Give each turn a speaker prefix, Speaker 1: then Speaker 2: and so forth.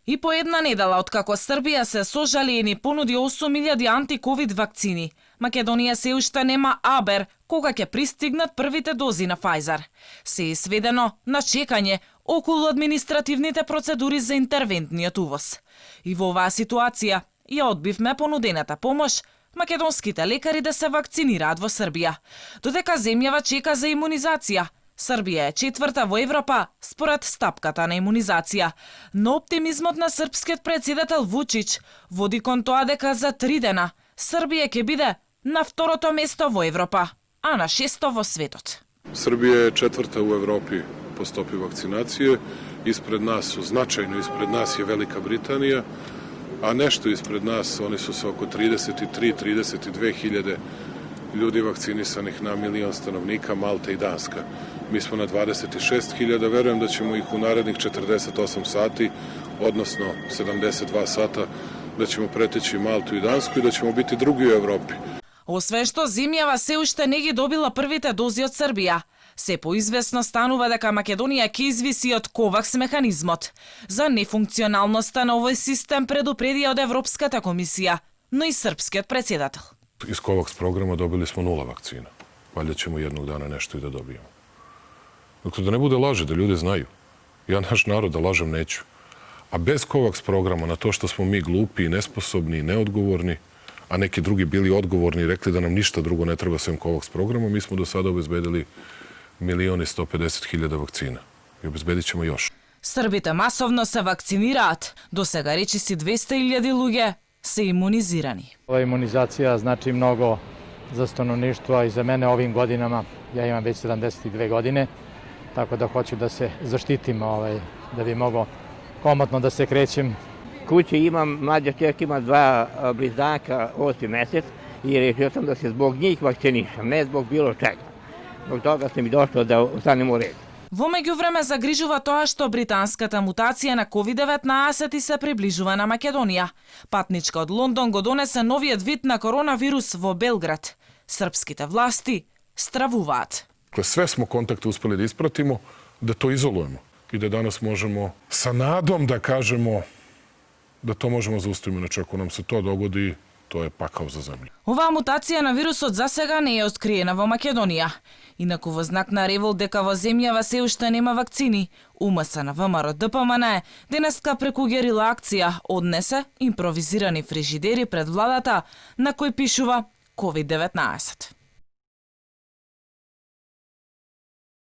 Speaker 1: И по една недела откако Србија се сожали и ни понуди 8.000 антиковид вакцини, Македонија се уште нема абер кога ќе пристигнат првите дози на Pfizer. Се е сведено на чекање околу административните процедури за интервентниот увоз. И во оваа ситуација ја одбивме понудената помош македонските лекари да се вакцинираат во Србија, додека земјава чека за имунизација. Србија е четврта во Европа според стапката на имунизација, но оптимизмот на српскиот председател Вучич води кон тоа дека за 3 дена Србија ќе биде на второто место во Европа, а на 6-то во светот.
Speaker 2: Србија е четврта у Европи по стопи вакцинације, значајно испред нас е Велика Британија, а нешто испред нас, они su se oko 33-32 hiljade ljudi vakcinisanih na milion stanovnika, Malta i Danska. Mi smo na 26.000, verujem da ćemo ih u narednih 48 sati, odnosno 72 sata, da ćemo preteći Maltu i Dansku i da ćemo biti drugi u Evropi.
Speaker 1: Освен што земјава се уште не ги добила првите дози од Србија, се поизвестно станува дека Македонија ќе извиси од ковакс механизмот. За нефункционалноста на овој систем предупреди од Европската комисија, но и српскиот председател.
Speaker 2: Iz COVAX programa dobili smo 0 vakcina. Valjda ćemo jednog dana nešto i da dobijemo. Dakle, da ne bude laže, da ljudi znaju. Ja naš narod da lažem neću. A bez COVAX programa, na to što smo mi glupi, nesposobni, neodgovorni, a neki drugi bili odgovorni i rekli da nam ništa drugo ne treba sem COVAX programa, mi smo do sada obezbedili 1.150.000 vakcina. I obezbedit ćemo još.
Speaker 1: Србите масовно се вакцинираат. До сега речиси 200.000 луѓе се имунизирани.
Speaker 3: Ova imunizacija znači mnogo za stanovništvo i za mene ovim godinama. Ja imam već 72 godine, tako da hoću da se zaštitim, da bi mogao komotno da se krećem.
Speaker 4: Kući imam, mlađa čerka ima 2 blizanka 8. mesec i rešio sam da se zbog njih vakcinišem, ne zbog bilo čega. Zbog toga sam i došao da ostanem u redu.
Speaker 1: Во меѓувреме загрижува тоа што британската мутација на COVID-19 се приближува на Македонија. Патничка од Лондон го донесе новиот вид на коронавирус во Белград. Српските власти стравуваат.
Speaker 2: Sve smo kontakte uspeli da ispratimo, da to izolujemo i da danas možemo sa nadom da kažemo da to možemo zaustaviti. Inače, ako nam se to dogodi, to je pakao za zemlju.
Speaker 1: Оваа мутација на вирусот засега не е откриена во Македонија. Инаку во знак на револт дека во земјава се уште нема вакцини, УМС на ВМРО ДПМН денеска преку герила акција однесе импровизирани фрижидери пред владата на кој пишува COVID-19.